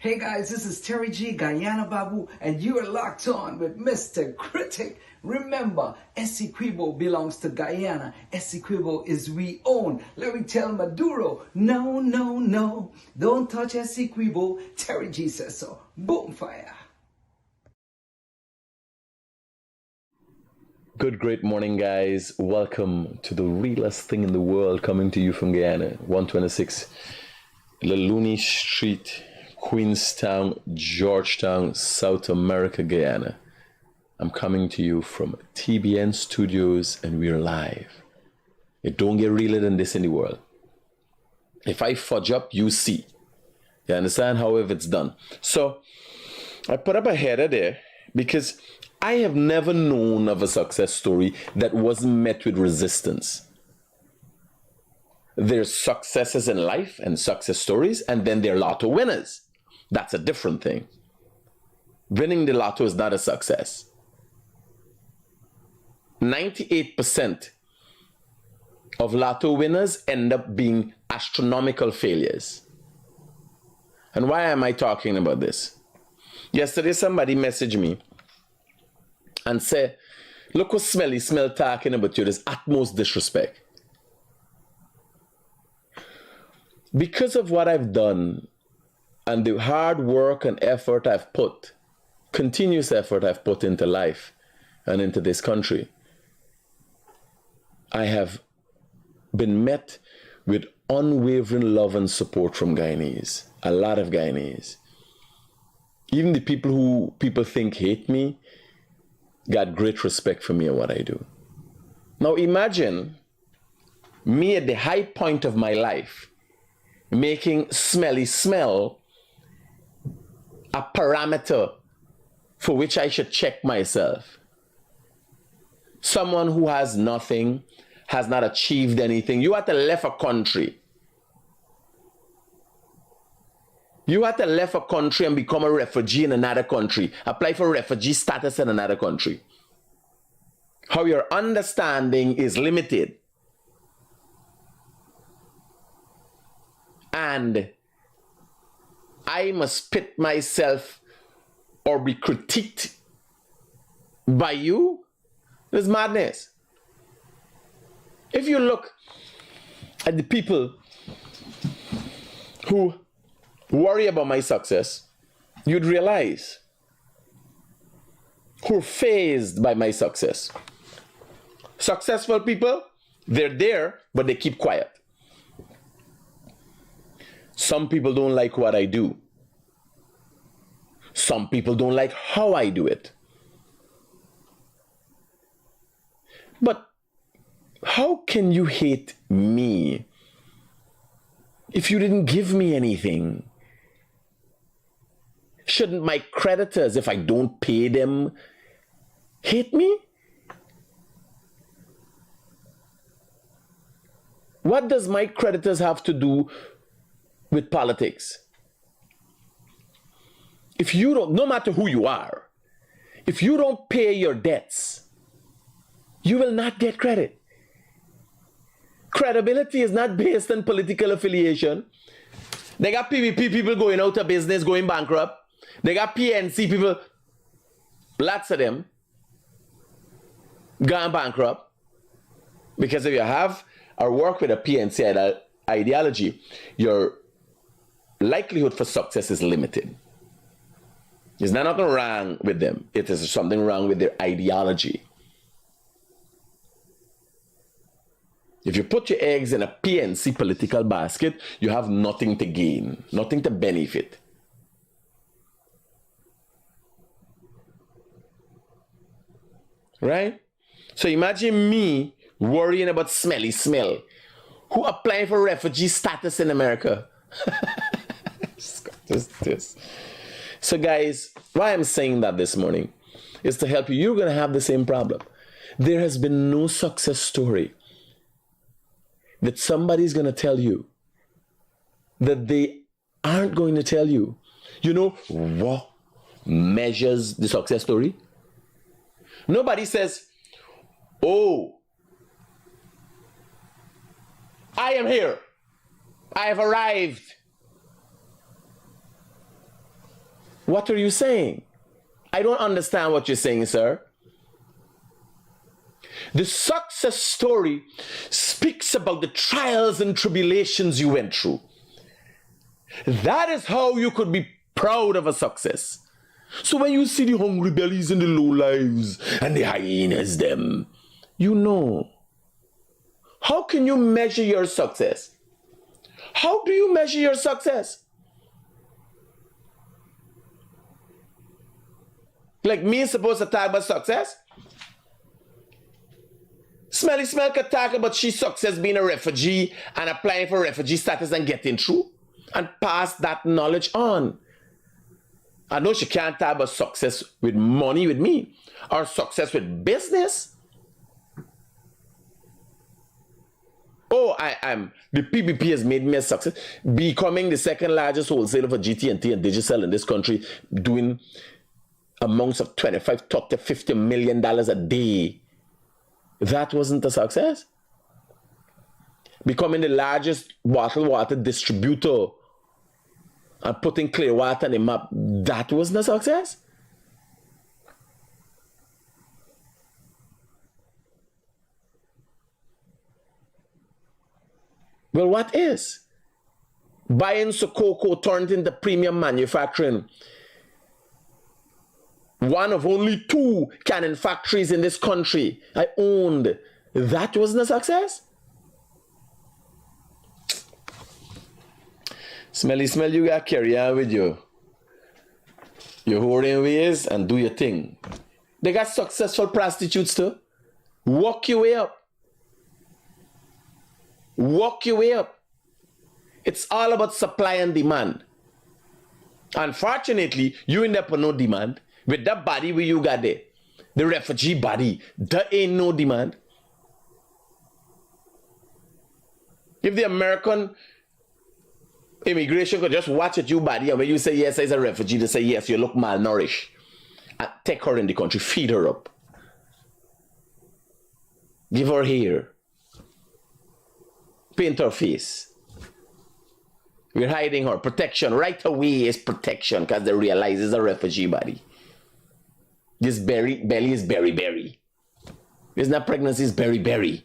Hey guys, this is Terry G, Guyana Babu, and you are locked on with Mr. Critic. Remember, Essequibo belongs to Guyana. Essequibo is we own. Let me tell Maduro, no, no, no, don't touch Essequibo. Terry G says so. Boom fire. Good, great morning, guys. Welcome to the realest thing in the world, coming to you from Guyana, 126 Laluni Street, Queenstown, Georgetown, South America, Guyana. I'm coming to you from TBN Studios, and we're live. It don't get realer than this in the world. If I fudge up, you see. You understand? However it's done. So I put up a header there because I have never known of a success story that wasn't met with resistance. There's successes in life and success stories, and then there are lotto winners. That's a different thing. Winning the lotto is not a success. 98% of lotto winners end up being astronomical failures. And why am I talking about this? Yesterday, somebody messaged me and said, look what smelly smell talking about you. There's utmost disrespect. Because of what I've done and the hard work and effort I've put, continuous effort I've put into life and into this country, I have been met with unwavering love and support from Guyanese, a lot of Guyanese. Even the people who people think hate me got great respect for me and what I do. Now imagine me at the high point of my life making smelly smell a parameter for which I should check myself. Someone who has nothing, has not achieved anything. You had to leave a country. You had to leave a country and become a refugee in another country. Apply for refugee status in another country. How your understanding is limited. And I must pit myself or be critiqued by you. It's madness. If you look at the people who worry about my success, you'd realize who are fazed by my success. Successful people, they're there, but they keep quiet. Some people don't like what I do. Some people don't like how I do it. But how can you hate me if you didn't give me anything? Shouldn't my creditors, if I don't pay them, hate me? What does my creditors have to do with politics? If you don't, no matter who you are, if you don't pay your debts, you will not get credit. Credibility is not based on political affiliation. They got PVP people going out of business, going bankrupt. They got PNC people, lots of them, gone bankrupt. Because if you have or work with a PNC ideology, your likelihood for success is limited. There's nothing wrong with them. It is something wrong with their ideology. If you put your eggs in a PNC political basket, you have nothing to gain, nothing to benefit. Right? So imagine me worrying about smelly smell, who applying for refugee status in America. So guys, why I'm saying that this morning is to help you. You're going to have the same problem. There has been no success story that somebody's going to tell you that they aren't going to tell you. You know what measures the success story? Nobody says, oh, I am here. I have arrived. What are you saying? I don't understand what you're saying, sir. The success story speaks about the trials and tribulations you went through. That is how you could be proud of a success. So when you see the hungry bellies and the lowlives and the hyenas them, you know. How can you measure your success? How do you measure your success? Like me supposed to talk about success? Smelly Smell could talk about she's success being a refugee and applying for refugee status and getting through and pass that knowledge on. I know she can't talk about success with money with me or success with business. Oh, the PBP has made me a success. Becoming the second largest wholesaler for GT&T and Digicel in this country, doing amounts of $25, $30, $50 million a day. That wasn't a success. Becoming the largest bottled water distributor and putting clear water on the map, that wasn't a success. Well, what is? Buying Sokoko turned into premium manufacturing. One of only 2 canning factories in this country I owned. That wasn't a success? Smelly Smell, you got carry on with your whoring ways and do your thing. They got successful prostitutes too. Walk your way up. Walk your way up. It's all about supply and demand. Unfortunately, you end up with no demand. With that body where you got there, the refugee body, there ain't no demand. If the American immigration could just watch at your body and when you say yes, as a refugee, they say yes, you look malnourished. And take her in the country, feed her up. Give her hair. Paint her face. We're hiding her. Protection. Right away is protection because they realize it's a refugee body. This belly is berry. It's not pregnancy, it's berry.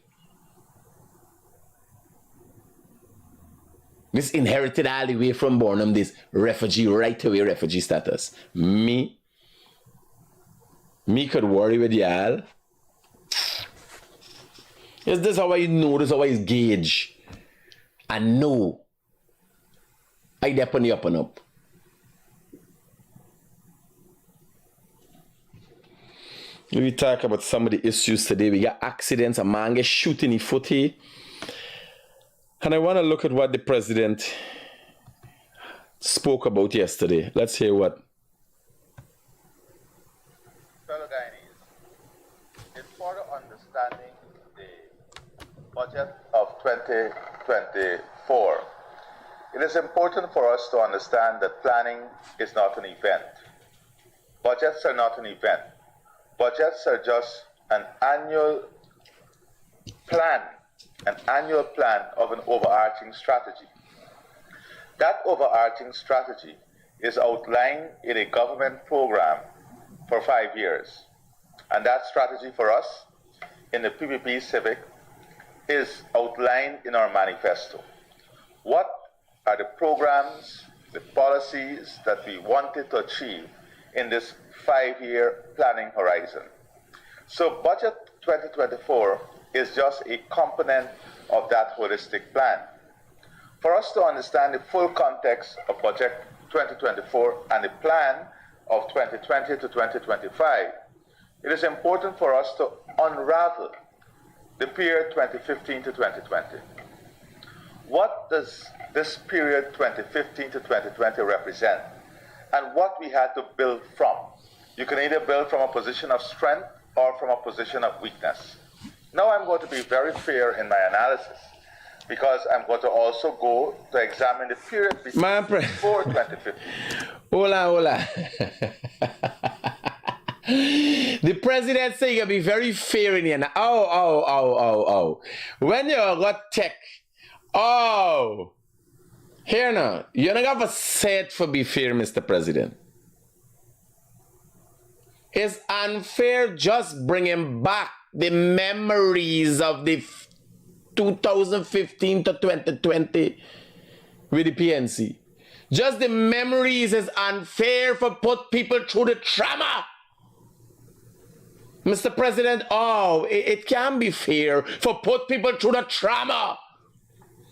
This inherited all the way from Bornham, this refugee, right away refugee status. Me could worry with y'all. Is this how I know? This is how I gauge. I know. I dep on the up and up. We talk about some of the issues today. We got accidents, a man gets shot in the foot here. And I want to look at what the president spoke about yesterday. Let's hear what. Fellow Guyanese, in further understanding the budget of 2024, it is important for us to understand that planning is not an event. Budgets are not an event. Budgets are just an annual plan of an overarching strategy. That overarching strategy is outlined in a government program for 5 years. And that strategy for us in the PPP Civic is outlined in our manifesto. What are the programs, the policies that we wanted to achieve in this 5-year planning horizon? So Budget 2024 is just a component of that holistic plan. For us to understand the full context of Budget 2024 and the plan of 2020 to 2025, it is important for us to unravel the period 2015 to 2020. What does this period 2015 to 2020 represent? And what we had to build from? You can either build from a position of strength or from a position of weakness. Now I'm going to be very fair in my analysis because I'm going to also go to examine the period before 2015. Hola. The president say you be very fair in here now. Oh. When you got tech, here now, you're not going to say it for be fair, Mr. President. It's unfair just bringing back the memories of the 2015 to 2020 with the PNC. Just the memories is unfair for put people through the trauma. Mr. President, it can be fair for put people through the trauma.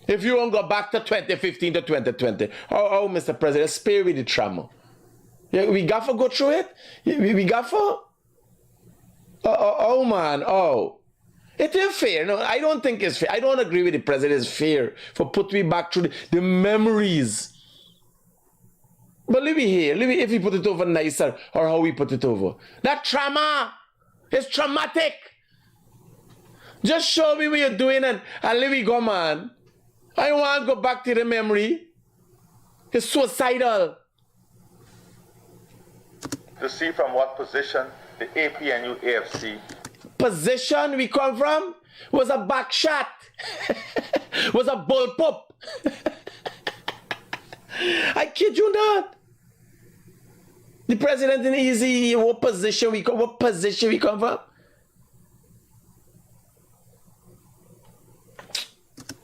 If you won't go back to 2015 to 2020. Mr. President, spare me the trauma. Yeah, we got to go through it. We got to. Man. It is fair. No, I don't think it's fair. I don't agree with the president. It's fair for put me back through the memories. But let me hear. If we put it over nicer or how we put it over. That trauma is traumatic. Just show me what you're doing and let me go, man. I don't want to go back to the memory. It's suicidal. To see from what position the APNU AFC position we come from was a back shot. Was a bullpup. I kid you not. The president in easy what position we come from?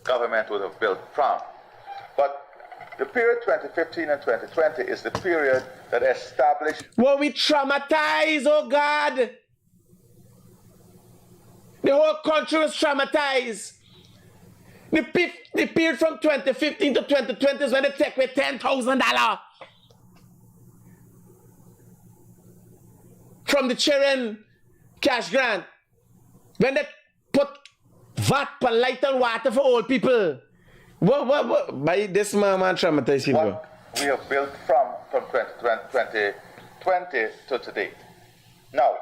government would have built from. But the period 2015 and 2020 is the period that established... Well, we traumatized, oh God. The whole country was traumatized. The period from 2015 to 2020 is when they take away $10,000 from the children cash grant. When they put VAT for light and water for old people. What? By this man traumatized people. What we have built from 2020 to today. Now,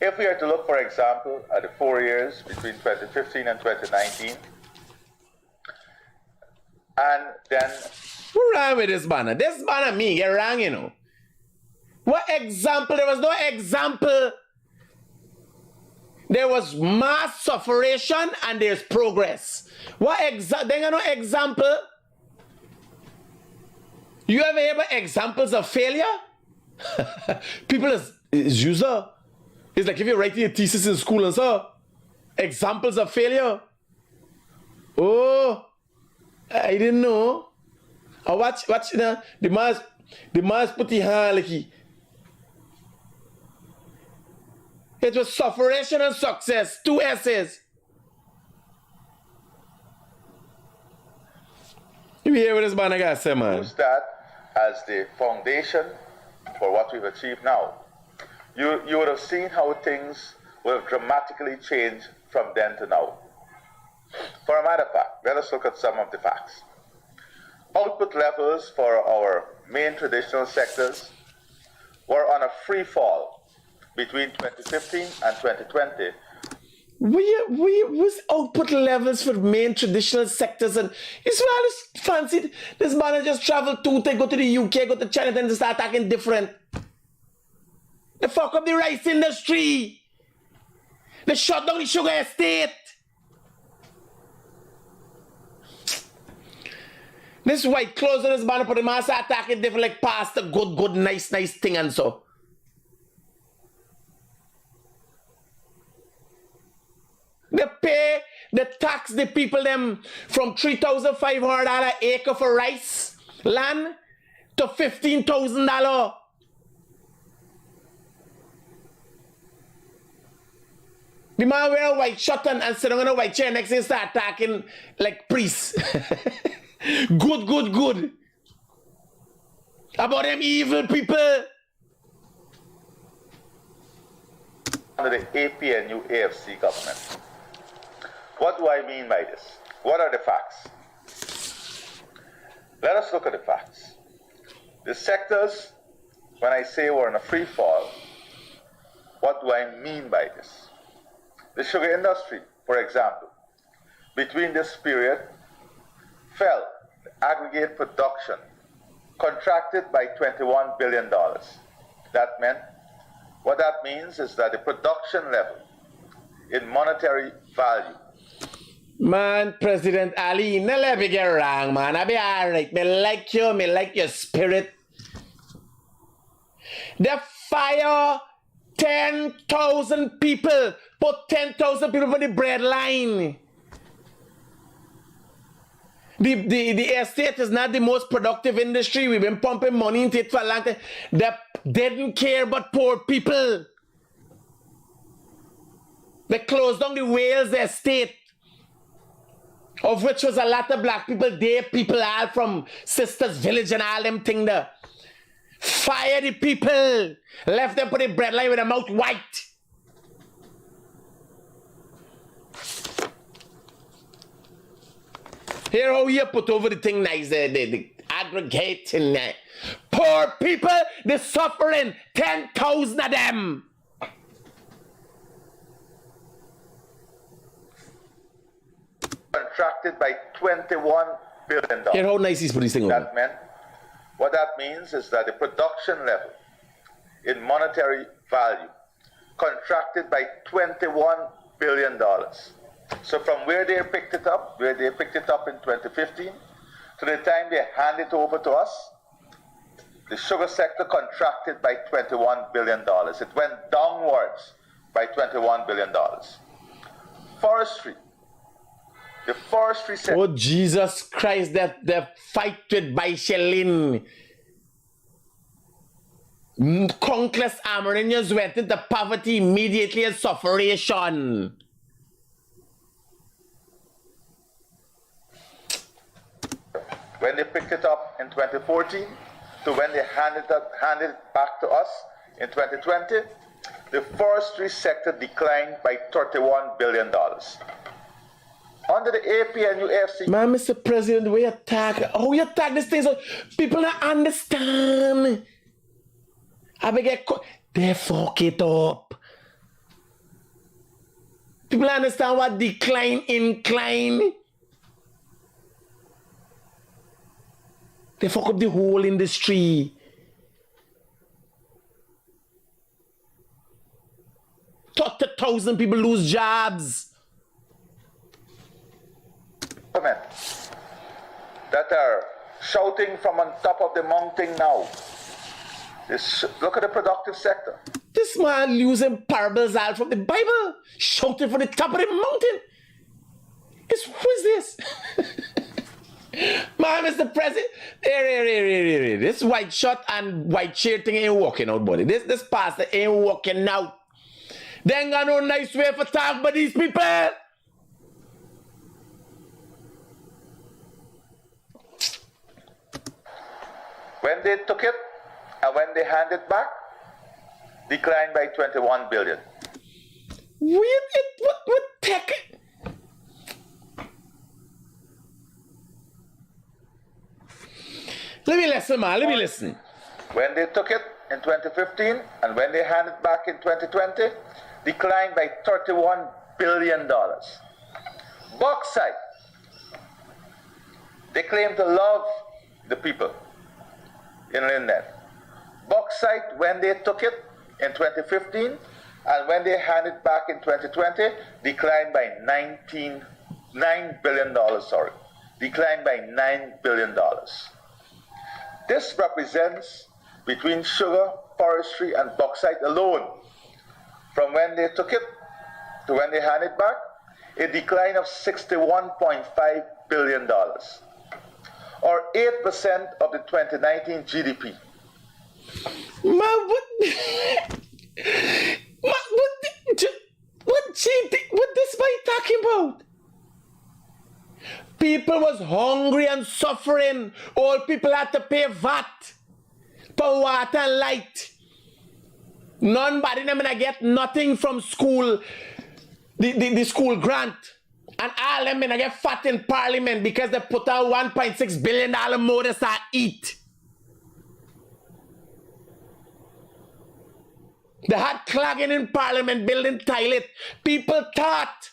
if we are to look, for example, at the 4 years between 2015 and 2019, and then... What's wrong with this banner? This banner me get wrong, you know. What example? There was no example. There was mass sufferation and there's progress. What there no example? You ever hear about examples of failure? People is user. It's like if you're writing a thesis in school and so, examples of failure. Oh, I didn't know. I watch the mass put the hand like he. It was sufferation and success, 2 essays. You hear what this man I got say, man? Use that as the foundation for what we've achieved now. You would have seen how things would have dramatically changed from then to now. For a matter of fact, let us look at some of the facts. Output levels for our main traditional sectors were on a free fall between 2015 and 2020. Was output levels for main traditional sectors, and Israel is fancy. This man just traveled they go to the UK, go to China, then they start acting different. They fuck up the rice industry. They shut down the sugar estate. This white clothes on this man put the man start attacking different like past the good, nice thing and so. They tax the people them from $3,500 acre for rice land to $15,000. The man wear a white shirt and sit on a white chair next thing start attacking like priests. Good. About them evil people. Under the APNU AFC government. What do I mean by this? What are the facts? Let us look at the facts. The sectors, when I say we're in a free fall, what do I mean by this? The sugar industry, for example, between this period, fell. The aggregate production contracted by $21 billion. What that means is that the production level in monetary value. Man, President Ali, no let me get wrong, man. I be alright. Me like your spirit. The fire 10,000 people. Put 10,000 people on the bread line. The estate is not the most productive industry. We've been pumping money into it for a long time. They didn't care about poor people. They closed down the Wales estate, of which was a lot of black people there, people all from Sisters Village and all them thing there. Fire the people. Left them for the bread line with their mouth white. Here how you put over the thing nice, the aggregating. Poor people, they're suffering, 10,000 of them. Contracted by $21 billion. Here how nice he's put this thing over. What that means is that the production level in monetary value contracted by $21 billion. So from where they picked it up, in 2015, to the time they hand it over to us, the sugar sector contracted by $21 billion. It went downwards by $21 billion. Forestry. The forestry sector. Oh, Jesus Christ, they fight with Baishelin. Countless Amerindians went into poverty immediately and sufferation. When they picked it up in 2014 to when they handed it back to us in 2020, the forestry sector declined by $31 billion. Under the APNUFC. Man, Mr. President, the way you attack, how you attack this thing so people don't understand. I beg they fuck it up. People understand what decline, incline. They fuck up the whole industry. Talk to 1,000 people lose jobs. That are shouting from on top of the mountain now. Look at the productive sector. This man using parables out from the Bible, shouting from the top of the mountain. Who is this? Man, Mr. President, this white shirt and white shirt thing ain't working out, buddy. This pastor ain't working out. They ain't got no nice way for talk about these people. When they took it and when they handed it back, declined by $21 billion. What tech? Let me listen, man. Let me listen. When they took it in 2015 and when they handed it back in 2020, declined by $31 billion. Bauxite. They claim to love the people in Linden. Bauxite, when they took it in 2015 and when they handed it back in 2020, declined by $9 billion. Declined by $9 billion. This represents, between sugar, forestry, and bauxite alone, from when they took it to when they handed it back, a decline of $61.5 billion, or 8% of the 2019 GDP. Man, what this boy talking about? People was hungry and suffering. All people had to pay VAT for water and light. Nobody them gonna get nothing from school, the school grant. And all them gonna get fat in parliament because they put out $1.6 billion more to start eat. They had clogging in parliament, building toilet. People thought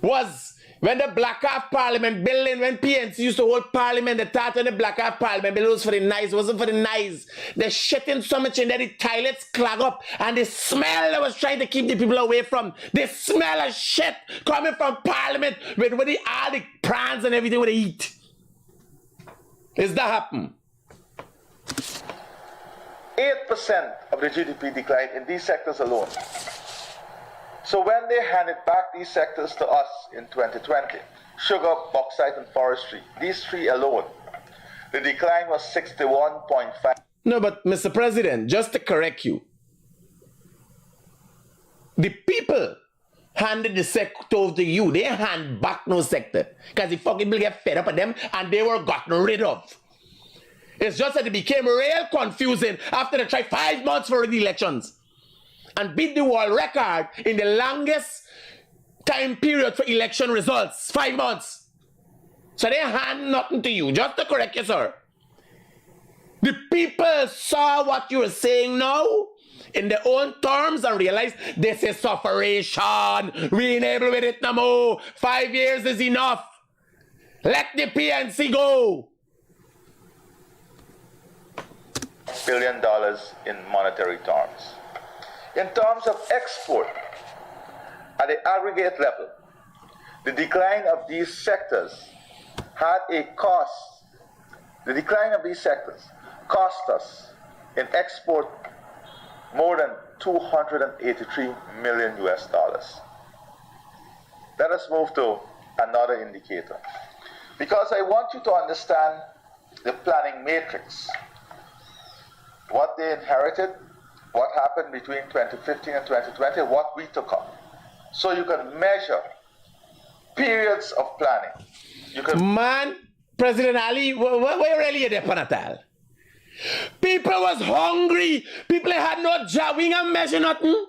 was when the Black Half Parliament building, when PNC used to hold parliament, they thought when the Black Half Parliament building was for the nice, wasn't for the nice. They shitting so much in there, the toilets clog up, and the smell that was trying to keep the people away from, the smell of shit coming from parliament with all the prawns and everything what they eat. Does that happen? 8% of the GDP decline in these sectors alone. So when they handed back these sectors to us in 2020, sugar, bauxite, and forestry, these three alone, the decline was 61.5. No, but Mr. President, just to correct you, the people handed the sector over to you. They hand back no sector. Because the fucking people get fed up at them and they were gotten rid of. It's just that it became real confusing after they tried 5 months for the elections and beat the world record in the longest time period for election results, 5 months. So they hand nothing to you, just to correct you, sir. The people saw what you were saying now in their own terms and realized this is sufferation. We ain't able with it no more. 5 years is enough. Let the PNC go. $1 billion in monetary terms. In terms of export, at the aggregate level, the decline of these sectors had a cost. The decline of these sectors cost us in export more than $283 million US. Let us move to another indicator. Because I want you to understand the planning matrix, what they inherited, what happened between 2015 and 2020, what we took up. So you can measure periods of planning. You can Man, President Ali, where really are they, Panatal? People was hungry. People had no job. We ain't measure nothing.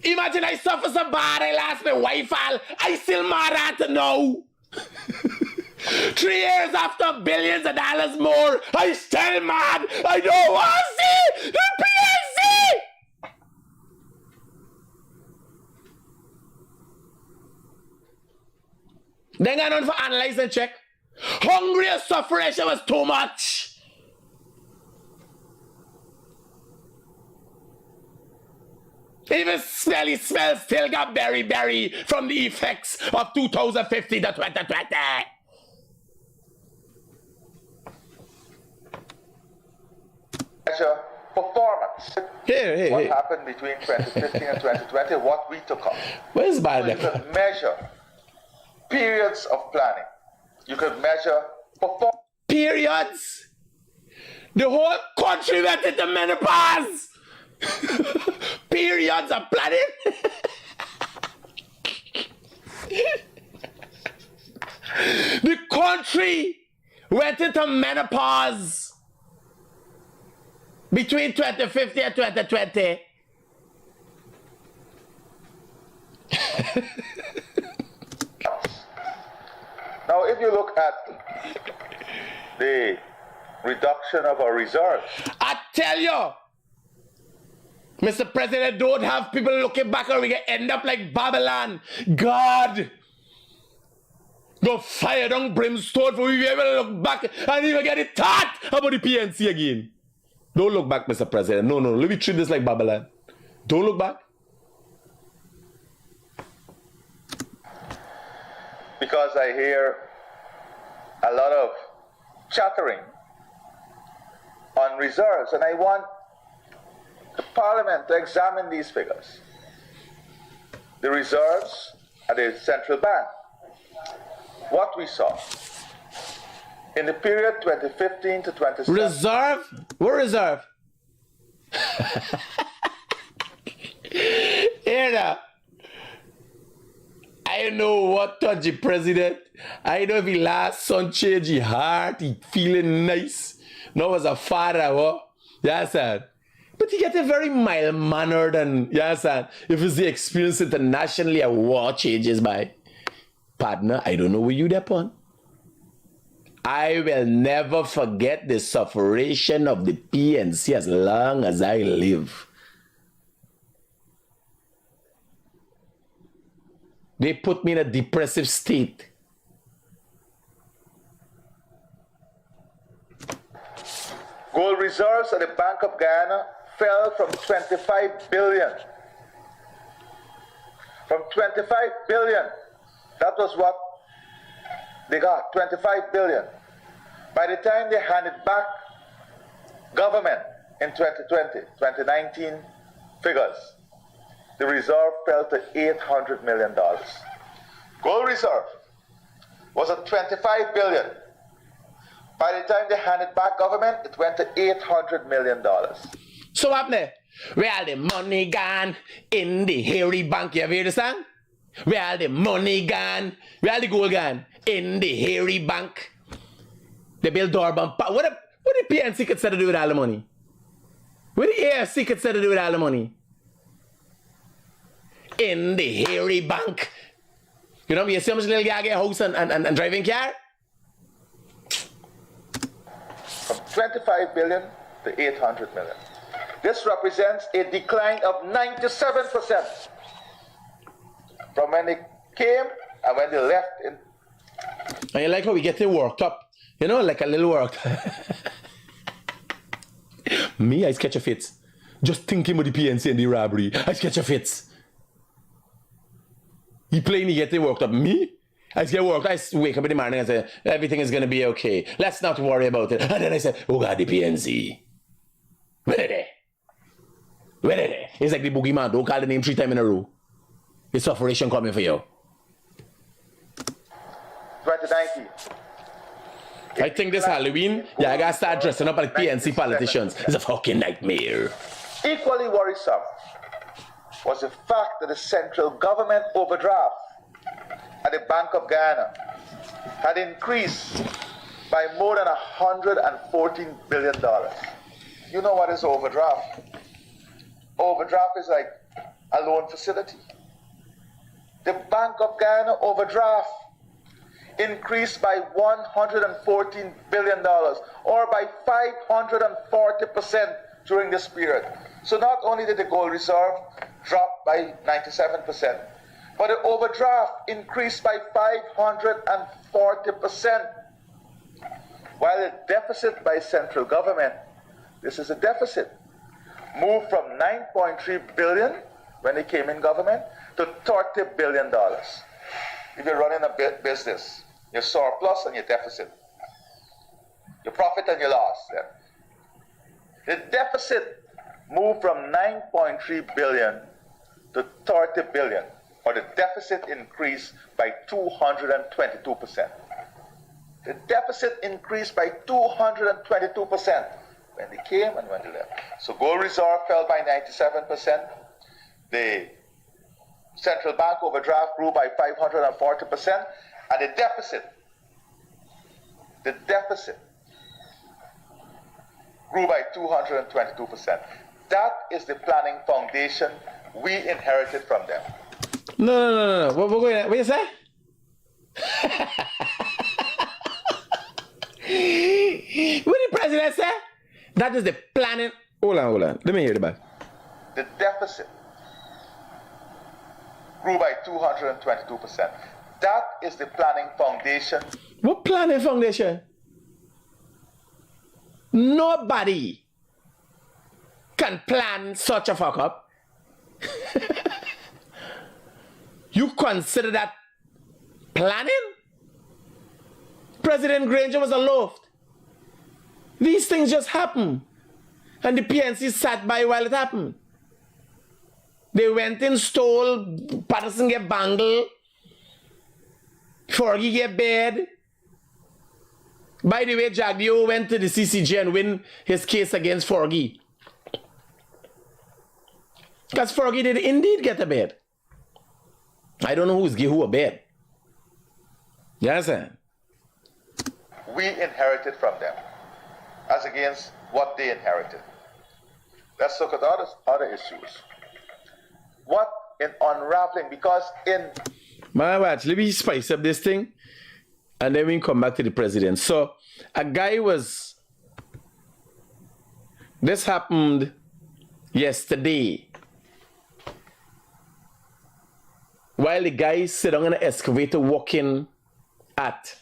Imagine I suffer so bad. I lost my wife. I still mad at now. 3 years after billions of dollars more, I still mad. I don't want to see the PNC. Then I on for analyze and check. Hungry and suffering was too much. Even smelly smell still got berry from the effects of 2015 to 2020. measure performance. What Here. happened between 2015 and 2020, what we took up. Where's So Biden? you can measure periods of planning. You can measure performance. Periods? The whole country went into menopause. Periods of planning? The country went into menopause between 2015 and 2020. Now, if you look at the reduction of our reserves, I tell you, Mr. President, don't have people looking back or we can end up like Babylon. God, go fire down brimstone for we be able to look back and even get it thought about the PNC again. Don't look back, Mr. President. No, let me treat this like Babylon. Don't look back. because I hear a lot of chattering on reserves, and I want the Parliament to examine these figures. The reserves at the central bank, what we saw in the period 2015 to 2017. Reserve? What reserve? Here now. I know what touched the president. I know if he last son change his heart, he feeling nice. Now as a father, what? Yes, sir. But he get a very mild-mannered and, yes, sir. If it's the experience internationally, a war changes by. Partner, I don't know where you depend. I will never forget the sufferation of the PNC as long as I live. They put me in a depressive state. Gold reserves at the Bank of Guyana fell from 25 billion. From 25 billion. That was what they got, 25 billion. By the time they handed back Government in 2020, 2019 figures, the reserve fell to $800 million. Gold reserve was at $25 billion. By the time they handed back government, it went to $800 million. So what happened? Where all the money gone in the hairy bank? You ever hear the song? Where all the money gone? Where all the gold gone? In the hairy bank. They build door bump. What the PNC could say to do with all the money? What the AFC could say to do with all the money? In the hairy bank. You know, you see how much little guy get a house and driving car? From 25 billion to 800 million. This represents a decline of 97% from when they came and when they left. And you like how we get it worked up? You know, like a little worked. Me, I sketch a fits. Just thinking about the PNC and the robbery. I sketch a fits. He playing, he get it worked up. Me? I get worked. I wake up in the morning and say, everything is going to be okay. Let's not worry about it. And then I said, oh God, the PNC. Where are they? Where are they? It's like the boogeyman. Don't call the name 3 times in a row. It's sufferation coming for you. 2019. I think this Halloween, yeah, I gotta start dressing up like PNC politicians. It's a fucking nightmare. Equally worrisome was the fact that the central government overdraft at the Bank of Guyana had increased by more than $114 billion. You know what is overdraft? Overdraft is like a loan facility. The Bank of Guyana overdraft increased by $114 billion, or by 540% during this period. So not only did the gold reserve drop by 97%, but the overdraft increased by 540%. While the deficit by central government, this is a deficit, moved from $9.3 billion when they came in government to $30 billion. If you're running a business, your surplus and your deficit, your profit and your loss. Then. The deficit moved from $9.3 billion to $30 billion, or the deficit increased by 222%. The deficit increased by 222% when they came and when they left. So gold reserve fell by 97%. The central bank overdraft grew by 540%, and the deficit grew by 222%. That is the planning foundation we inherited from them. No. What you say? What did the president say? That is the planning. Hold on. Let me hear it back. The deficit grew by 222%. That is the planning foundation. What planning foundation? Nobody can plan such a fuck up. You consider that planning? President Granger was a loft. These things just happen. And the PNC sat by while it happened. They went and stole, Patterson get bangle, Fergie get bed. By the way, Jagdio went to the CCJ and win his case against Fergie. Because Fergie did indeed get a bed. I don't know who's give who a bed. You understand? We inherited from them, as against what they inherited. Let's look at other issues. What in unraveling, because in... Watch, let me spice up this thing, and then we come back to the president. So, a guy was... This happened yesterday. While the guy sit on an excavator walking at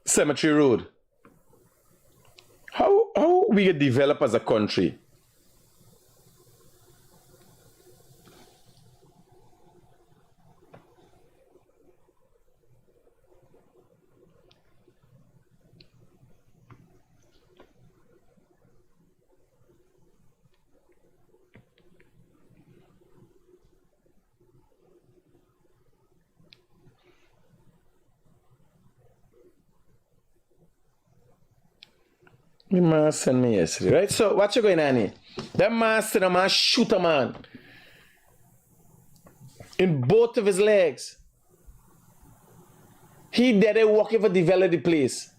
Cemetery Road. How we get developed as a country? The man sent me yesterday, right? So, what you going on here? That man said a man shoot a man in both of his legs. He dead there walking for develop the place.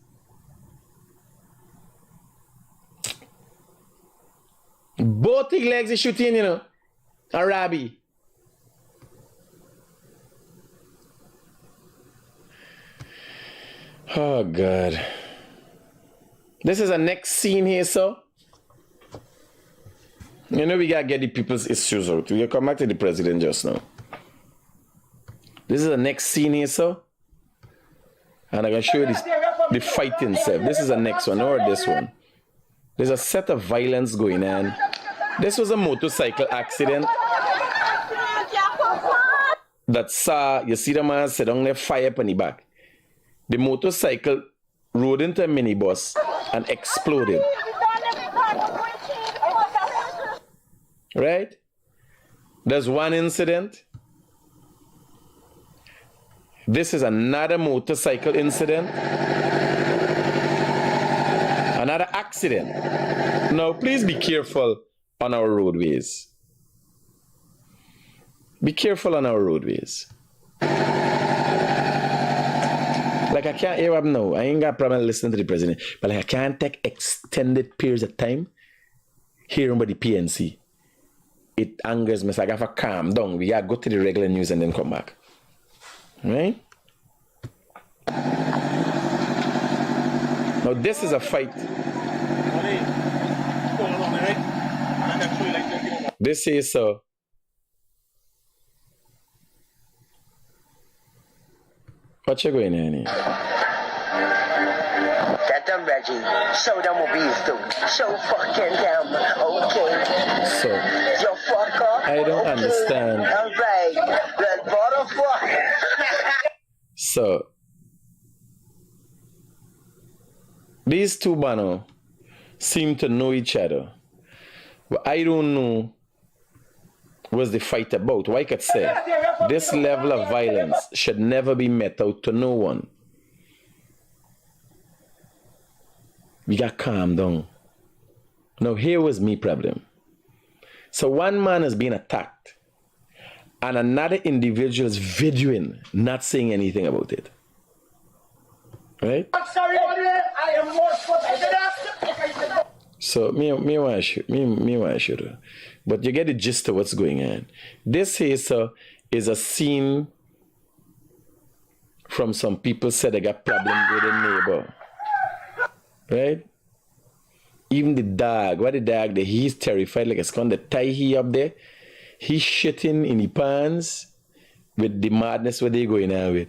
Both his legs is shooting, you know. A rabbi. Oh, God. This is a next scene here, so. You know, we gotta get the people's issues out. We'll come back to the president just now. This is the next scene here, so. And I'm gonna show you this, the fighting set. This is the next one, or this one. There's a set of violence going on. This was a motorcycle accident that saw, you see the man sit down there, fire up on the back. The motorcycle rode into a minibus and exploded. Right? There's one incident. This is another motorcycle incident. Another accident. Now, please be careful on our roadways. Be careful on our roadways. Like, I can't hear up now. I ain't got a problem listening to the president. But like, I can't take extended periods of time hearing about the PNC. It angers me. So I got to calm down. We got to go to the regular news and then come back. Right? Now, this is a fight. This is so. What you going in here? That them Reggie. Show them what we used to. Show fucking them. Okay. So, Yo, fuck up. I don't understand. All right. Let's butterfuck. So, these two bano seem to know each other. But I don't know what's the fight about. Why I could say this level of violence should never be met out to no one. We got calm down. Now here was me problem. So one man is being attacked and another individual is videoing, not saying anything about it. Right? I'm sorry, I am more So me want to shoot. But you get the gist of what's going on. This here is a scene from some people said they got problem with a neighbor. Right? Even the dog, he's terrified, like it's going to tie he up there. He's shitting in the pants with the madness what they going on with.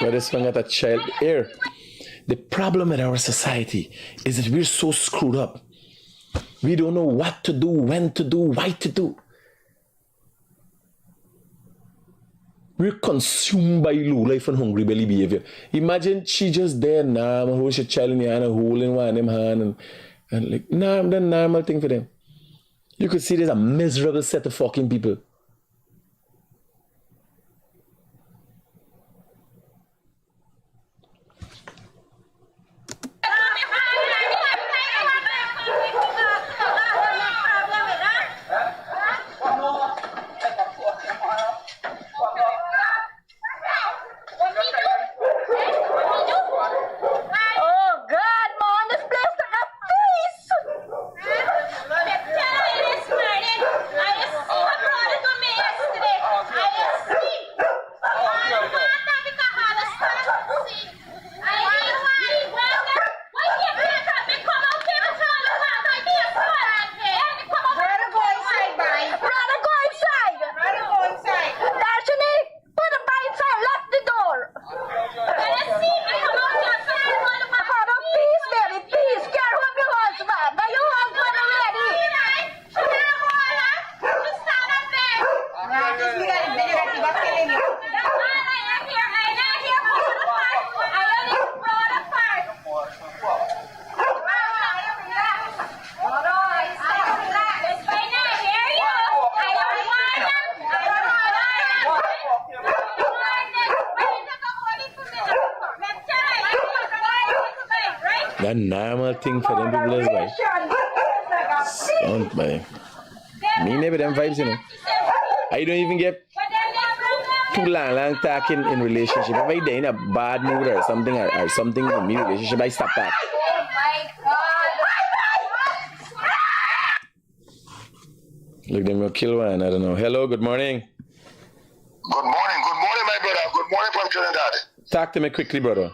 Where this one got a child here. The problem with our society is that we're so screwed up. We don't know what to do, when to do, why to do. We're consumed by low life and hungry belly behavior. Imagine she just there now, nah, hold your child in your hand and holding one of them hand and like, nah, that's a normal thing for them. You could see there's a miserable set of fucking people. That normal thing for them people is like. Don't buy. Me never them vibes, you know. I don't even get too long talking in relationship. If I there in a bad mood or something in me relationship, I stop that. Oh my God. Look, them gonna kill one. I don't know. Hello, good morning. Good morning, my brother. Good morning from Trinidad. Talk to me quickly, brother.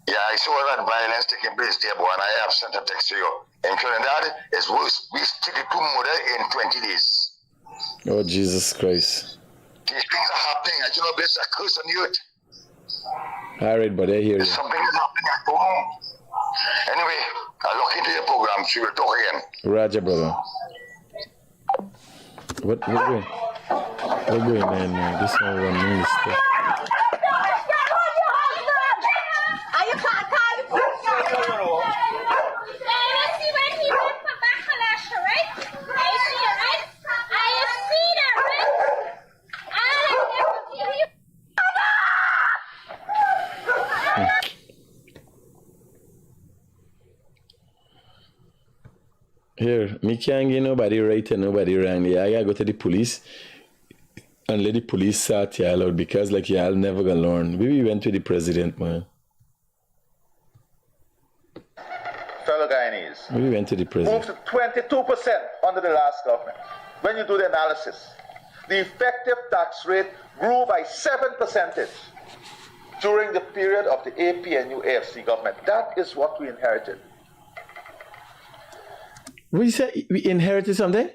Yeah, I saw that violence taking place there, boy, and I have sent a text to you. In Trinidad, it's worse. We stick it to murder in 20 days. Oh, Jesus Christ. These things are happening. I do not believe it's a curse on the earth. All right, but I hear you. Something is happening. I don't know. Anyway, I'll look into your program, so we'll talk again. Roger, brother. What going on, man? This one new stuff. Here, me can't get nobody right and nobody wrong. Yeah, I gotta go to the police and let the police sort y'all out because like y'all never gonna learn. We went to the president, man. Fellow Guyanese, We went to the president. moved to 22% under the last government. When you do the analysis, the effective tax rate grew by 7% during the period of the APNU AFC government. That is what we inherited. We said we inherited something?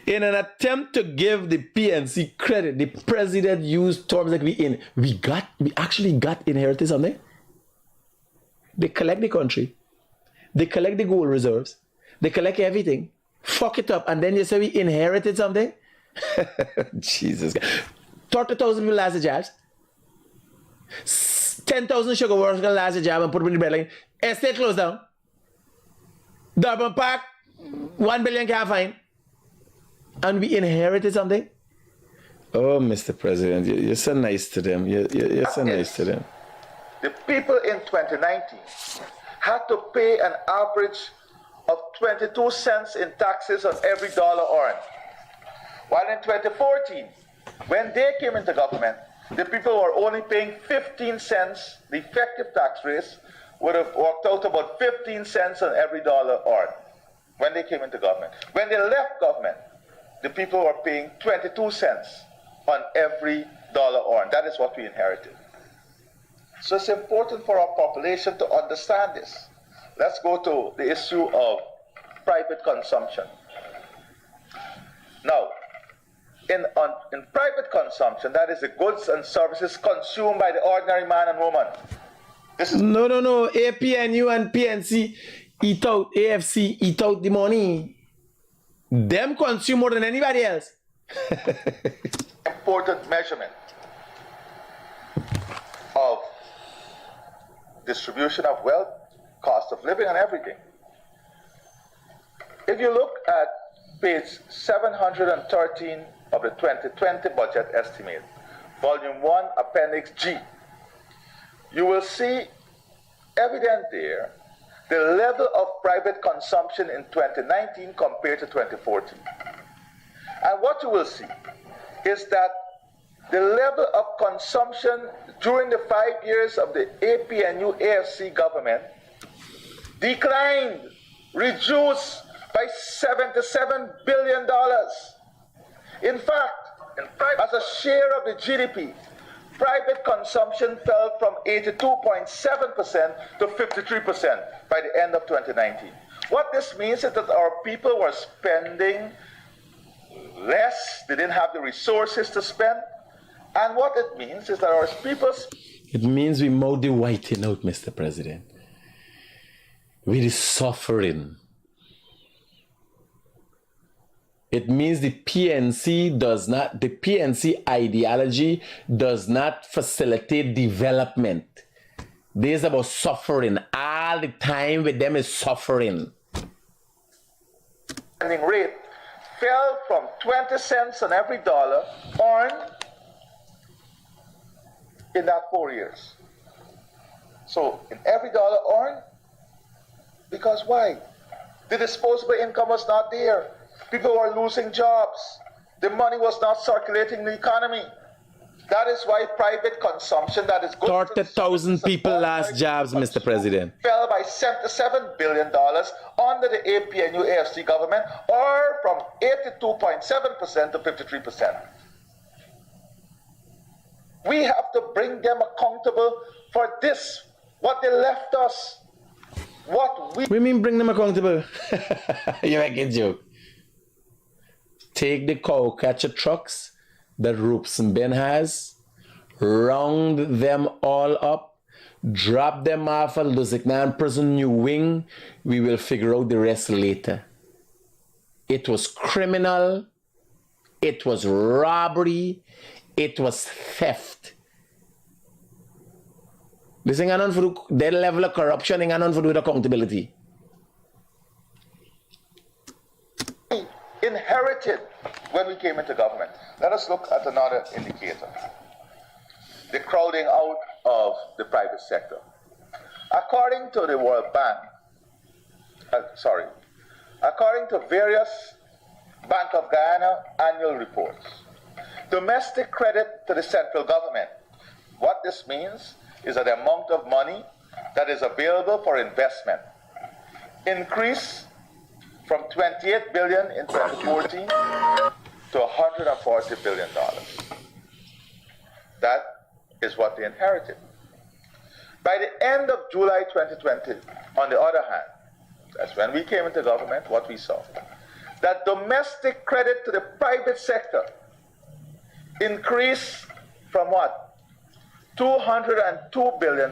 In an attempt to give the PNC credit, the president used terms like we actually got inherited something. They collect the country, they collect the gold reserves, they collect everything, fuck it up, and then you say we inherited something? Jesus. 30,000 people lost their jobs. 10,000 sugar workers lost their job and put them in the breadline. Estate closed down. Durban Park, 1 billion can't find. And we inherited something? Oh, Mr. President, you're so nice to them. You're so nice to them. The people in 2019 had to pay an average of 22 cents in taxes on every dollar earned. While in 2014, when they came into government, the people were only paying 15 cents. The effective tax rate would have worked out about 15 cents on every dollar earned when they came into government. When they left government, the people were paying 22 cents on every dollar earned. That is what we inherited. So it's important for our population to understand this. Let's go to the issue of private consumption. Now, in private consumption, that is the goods and services consumed by the ordinary man and woman. This is No. APNU and PNC eat out, AFC eat out the money. Them consume more than anybody else. important measurement of distribution of wealth, cost of living, and everything. If you look at page 713 of the 2020 budget estimate, volume 1, appendix G, you will see evident there the level of private consumption in 2019 compared to 2014. And what you will see is that the level of consumption during the 5 years of the APNU AFC government declined, reduced by $77 billion. In fact, as a share of the GDP, private consumption fell from 82.7% to 53% by the end of 2019. What this means is that our people were spending less, they didn't have the resources to spend, and what it means is that our people... It means we mowed the whiting out, Mr. President. We are suffering. It means the PNC ideology does not facilitate development. This is about suffering. All the time with them is suffering. Spending rate fell from 20 cents on every dollar earned in that 4 years So in every dollar earned, because why? The disposable income was not there. People were losing jobs. The money was not circulating in the economy. That is why private consumption, that is good. 30,000 people lost jobs, Mr. President. Fell by $77 billion under the APNU AFC government, or from 82.7% to 53%. We have to bring them accountable for this, what they left us. What we mean bring them accountable? You make a joke. Take the cow catcher trucks that Roops and Ben has, round them all up, drop them off at Lusignan Prison New Wing. We will figure out the rest later. It was criminal. It was robbery. It was theft. This ain't on for their level of corruption, ain't on for the accountability. Inherited when we came into government. Let us look at another indicator. The crowding out of the private sector. According to the World Bank, according to various Bank of Guyana annual reports, domestic credit to the central government. What this means is that the amount of money that is available for investment increased from $28 billion in 2014 to $140 billion. That is what they inherited. By the end of July 2020, on the other hand, that's when we came into government, what we saw, that domestic credit to the private sector increased from what? $202 billion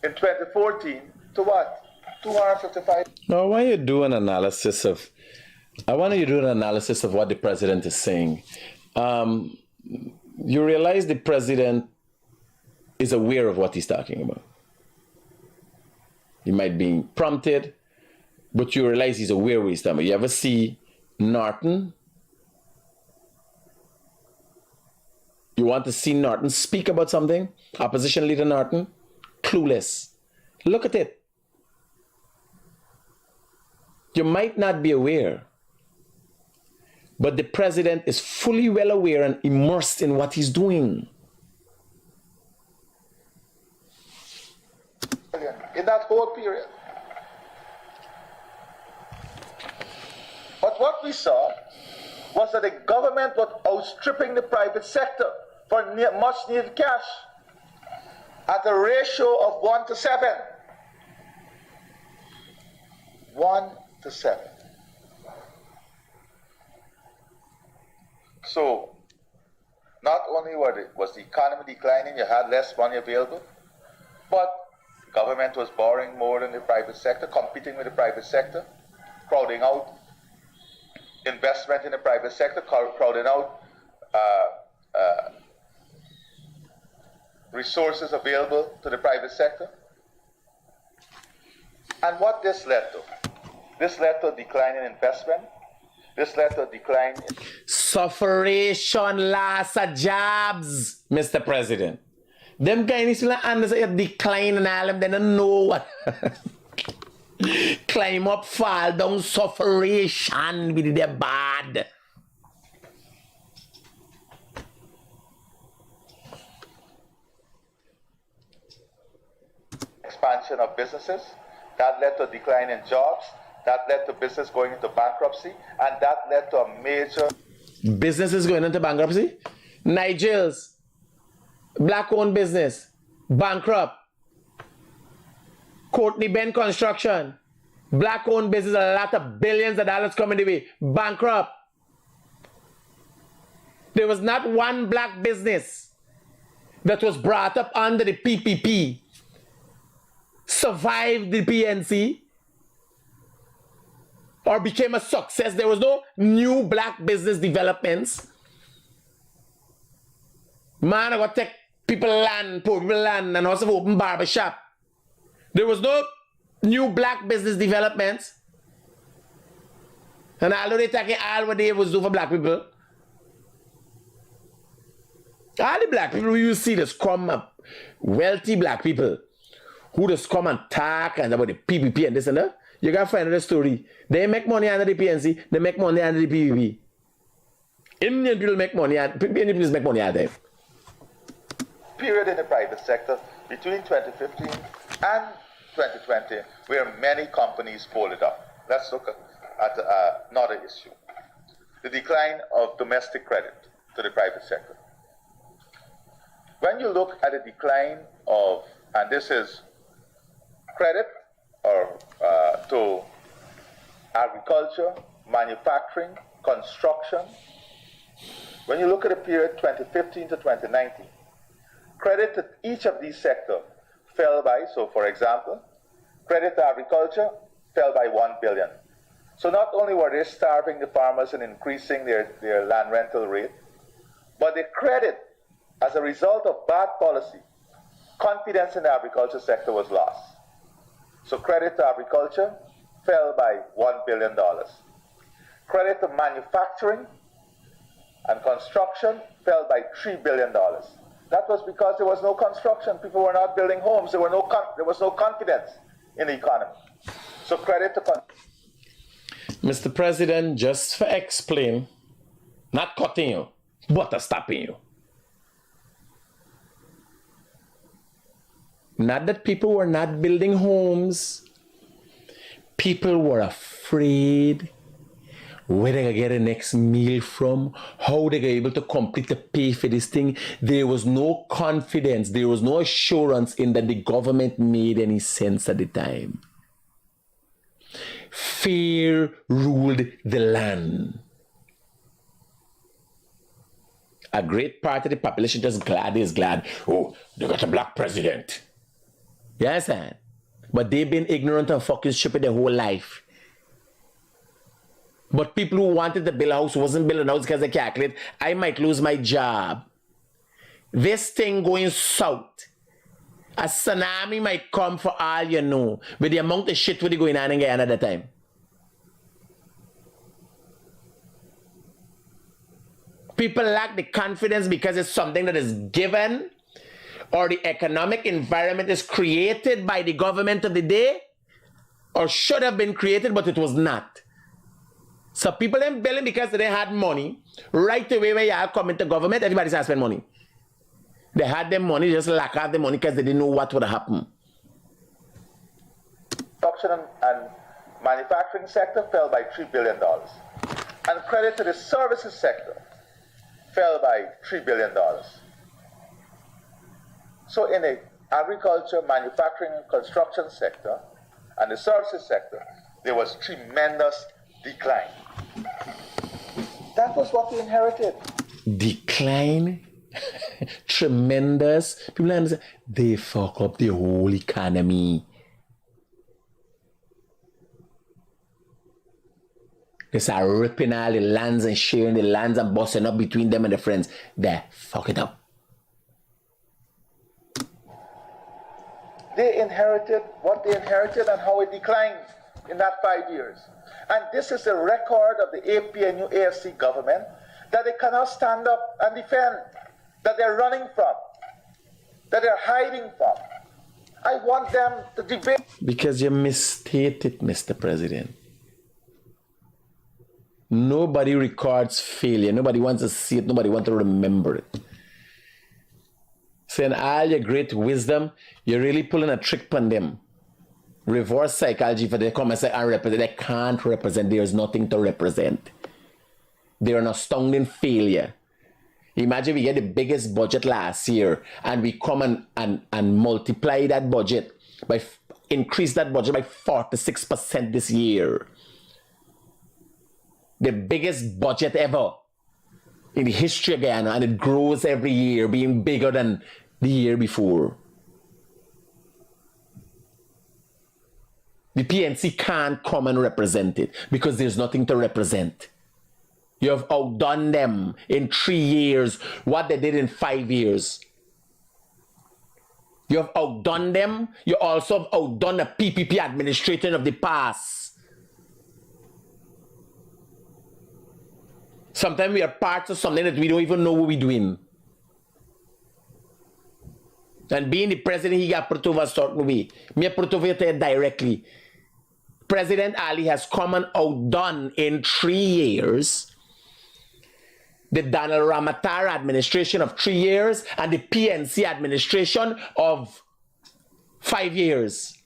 in 2014 to what? 255. Now, I want you to do an analysis of what the president is saying. You realize the president is aware of what he's talking about. He might be prompted, but you realize he's aware of what he's talking about. You ever see Norton? You want to see Norton speak about something? Opposition leader Norton? Clueless. Look at it. You might not be aware, but the president is fully well aware and immersed in what he's doing. In that whole period. But what we saw was that the government was outstripping the private sector for much needed cash at a ratio of 1 to 7. 1 to 7. So, not only was the economy declining, you had less money available, but government was borrowing more than the private sector, competing with the private sector, crowding out investment in the private sector, crowding out resources available to the private sector. And what this led to? This led to a decline in investment. This led to a decline in sufferation, loss of jobs, Mr. President. Them Guyanese will understand a decline in all of them, they don't know what. Climb up, fall down, sufferation, be the bad. expansion of businesses. That led to a decline in jobs. That led to business going into bankruptcy. And that led to a major... Businesses going into bankruptcy? Nigel's, black-owned business, bankrupt. Courtney Ben Construction, black-owned business, a lot of billions of dollars coming the way, bankrupt. There was not one black business that was brought up under the PPP, survived the PNC, or became a success. There was no new black business developments. Man, I got to take people land, poor people land, and also open barber shop. There was no new black business developments. And although they taking all what they was do for black people, all the black people you see this come up wealthy black people who just come and talk and about the PPP and this and that, you gotta find the story. They make money under the PNC, they make money under the PPP. Indian people make money, and Indian people make money out there. Period in the private sector between 2015 and 2020 where many companies folded up. Let's look at another issue. The decline of domestic credit to the private sector. When you look at the decline of, and this is credit or to agriculture, manufacturing, construction, when you look at the period 2015 to 2019, credit to each of these sectors fell by, so for example, credit to agriculture fell by 1 billion. So not only were they starving the farmers and increasing their land rental rate, but the credit, as a result of bad policy, confidence in the agriculture sector was lost. So credit to agriculture fell by $1 billion. Credit to manufacturing and construction fell by $3 billion. That was because there was no construction. People were not building homes. There was no confidence in the economy. So credit to Mr. President, just for explain, not cutting you, but stopping you. Not that people were not building homes. People were afraid where they gonna get the next meal from, how they gonna able to complete the pay for this thing. There was no confidence, there was no assurance in that the government made any sense at the time. Fear ruled the land. A great part of the population just is glad. Oh, they got a black president. Yes, sir. But they've been ignorant and fucking stupid their whole life. But people who wanted to build a house wasn't building a house because they calculate, I might lose my job. This thing going south. A tsunami might come for all you know, with the amount of shit really going on in Guyana at the time. People lack the confidence because it's something that is given, or the economic environment is created by the government of the day, or should have been created, but it was not. So people ain't building because they had money. Right away when you all come into government, everybody has to spend money. They had their money, just lack out the money because they didn't know what would happen. Construction and manufacturing sector fell by $3 billion. And credit to the services sector fell by $3 billion. So in the agriculture, manufacturing, and construction sector, and the services sector, there was tremendous decline. That was what we inherited. Decline? Tremendous. People understand. They fuck up the whole economy. They start ripping all the lands and sharing the lands and busting up between them and the friends. They fuck it up. They inherited what they inherited and how it declined in that 5 years. And this is a record of the APNU AFC government that they cannot stand up and defend, that they're running from, that they're hiding from. I want them to debate. Because you misstated, Mr. President. Nobody records failure. Nobody wants to see it. Nobody wants to remember it. So in all your great wisdom, you're really pulling a trick on them. Reverse psychology for they come and say, I represent. They can't represent. There's nothing to represent. They're an astounding failure. Imagine we get the biggest budget last year and we come and multiply that budget by, increase that budget by 46% this year. The biggest budget ever in the history of Guyana, and it grows every year, being bigger than the year before. The PNC can't come and represent it because there's nothing to represent. You have outdone them in 3 years what they did in 5 years. You have outdone them. You also have outdone the PPP administration of the past. Sometimes we are parts of something that we don't even know what we're doing. And being the president, he got put over a certain way. Me put over it directly. President Ali has come and outdone in 3 years the Donald Ramatara administration of 3 years and the PNC administration of 5 years.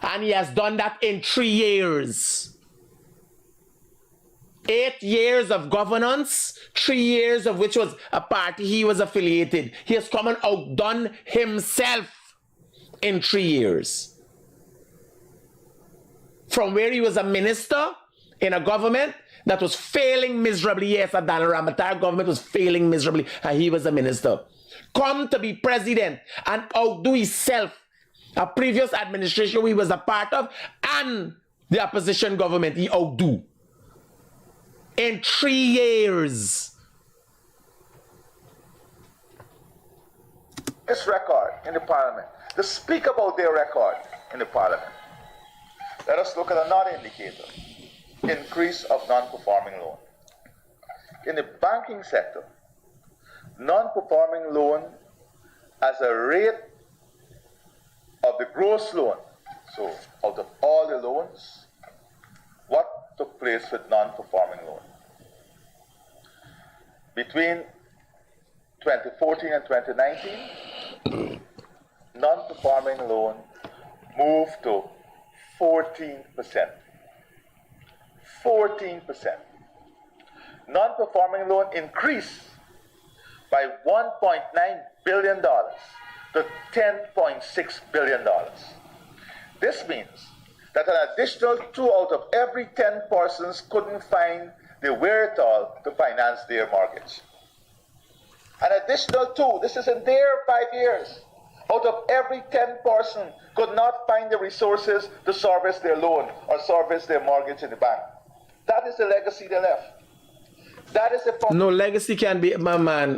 And he has done that in 3 years. 8 years of governance, 3 years of which was a party he was affiliated. He has come and outdone himself in 3 years. From where he was a minister in a government that was failing miserably. Yes, the Donald Ramatara government was failing miserably, and he was a minister. Come to be president and outdo himself. A previous administration he was a part of, and the opposition government he outdo. In 3 years. This record in the parliament. To speak about their record in the parliament. Let us look at another indicator. Increase of non-performing loan. In the banking sector, non-performing loan as a rate of the gross loan. So out of all the loans, what took place with non-performing loan? Between 2014 and 2019, non-performing loan moved to 14%. 14%. Non-performing loan increased by $1.9 billion to $10.6 billion. This means that an additional 2 out of every 10 persons couldn't find the wherewithal to finance their mortgage. An additional 2, this is in their 5 years, out of every 10 person could not find the resources to service their loan or service their mortgage in the bank. That is the legacy they left. That is the no legacy can be, my man.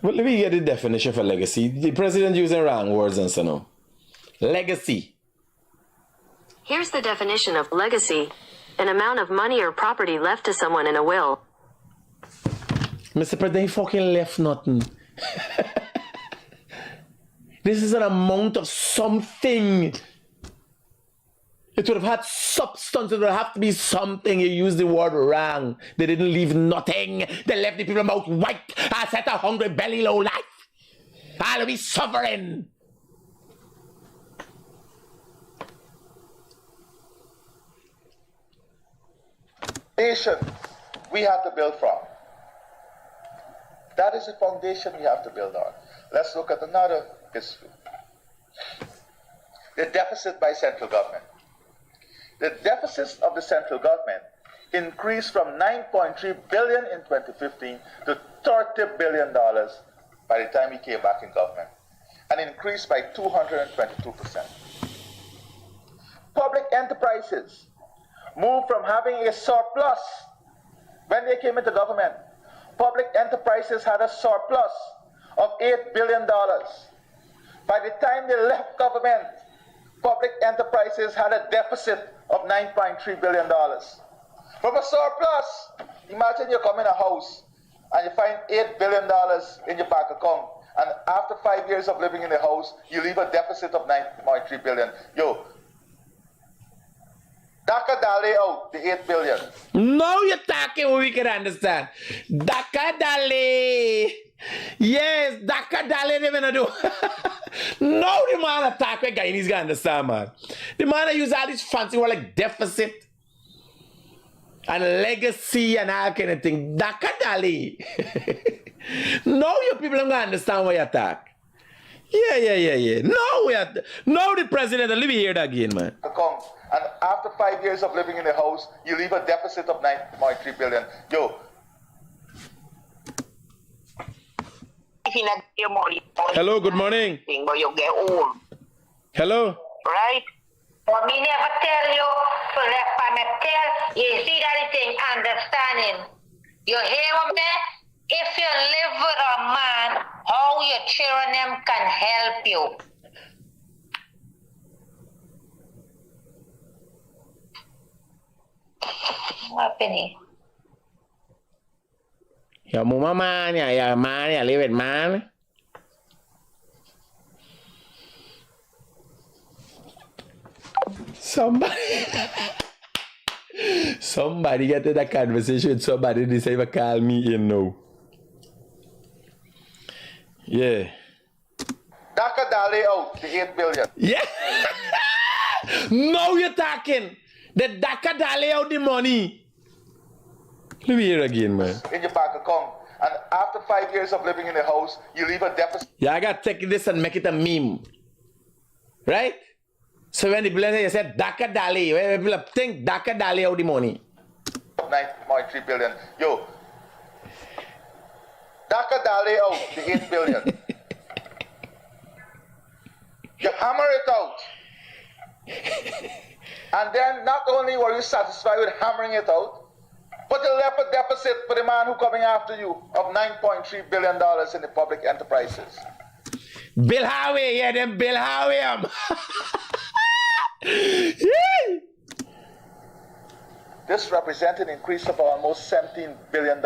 Well, let me get the definition for legacy. The president using wrong words and so on. Legacy. Here's the definition of legacy: an amount of money or property left to someone in a will. Mr. President, he fucking left nothing. This is an amount of something. It would have had substance. It would have to be something. You used the word wrong. They didn't leave nothing. They left the people mouth white. I said a hungry belly low life. I'll be suffering. Foundation we have to build from. That is the foundation we have to build on. Let's look at another issue. The deficit by central government. The deficits of the central government increased from $9.3 billion in 2015 to $30 billion by the time we came back in government, and increased by 222%. Public enterprises moved from having a surplus when they came into government. Public enterprises had a surplus of $8 billion. By the time they left government, public enterprises had a deficit of $9.3 billion. From a surplus, imagine you come in a house and you find $8 billion in your bank account, and after 5 years of living in the house, you leave a deficit of $9.3 billion. Yo, Daka Dale out the $8 billion. No, you're talking what we can understand. Daka Dale. Yes, Daka Dale they're gonna do. No, the man attack where Guyanese gonna understand, man. The man use all this fancy word like deficit and legacy and all kind of thing. Daka Dale. No, you people don't gonna understand why you attack. Yeah. No, the president will leave here again, man. Account. And after 5 years of living in the house, you leave a deficit of $9.3 billion. Yo. Hello, good morning. But you get old. Hello. Right? But me never tell you, so left on me tell, you see that thing, understanding. You hear me? If you live with a man, how your children them can help you. What penny? Your mama man, your man, you live with man. Somebody get in a conversation with somebody, they say, call me in now. Yeah. Daka Dale out, the 8 billion. Yeah. Now you're talking. The Daka Dale out the money. Let me hear again, man. In your bank account. And after 5 years of living in the house, you leave a deficit. Yeah, I got to take this and make it a meme. Right? So when the people say Daka Dale, when people think Daka Dale out the money. 9.3 billion. Yo. Daka Dale out, the 8 billion. You hammer it out. And then not only were you satisfied with hammering it out, but you left a deficit for the man who coming after you of $9.3 billion in the public enterprises. Bill Howie, yeah, them Bill Howie. This represents an increase of almost $17 billion.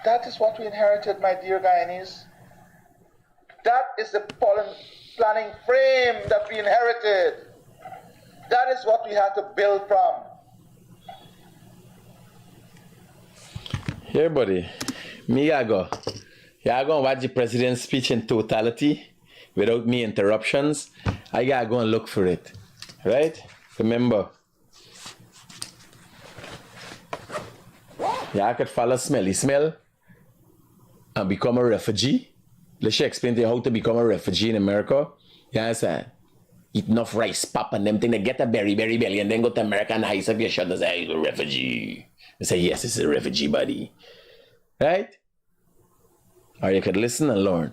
That is what we inherited, my dear Guyanese. That is the planning frame that we inherited. That is what we had to build from. Here, buddy. Me, I go. Yeah, I go and watch the president's speech in totality without me interruptions. I gotta go and look for it. Right? Remember. Yeah, I could follow smelly smell and become a refugee. Let's explain to you how to become a refugee in America. You understand? Eat enough rice, pop, and them thing. They get a berry belly and then go to America and ice up your shirt and say, you're a refugee. They say, yes, it's a refugee, buddy. Right? Or you could listen and learn.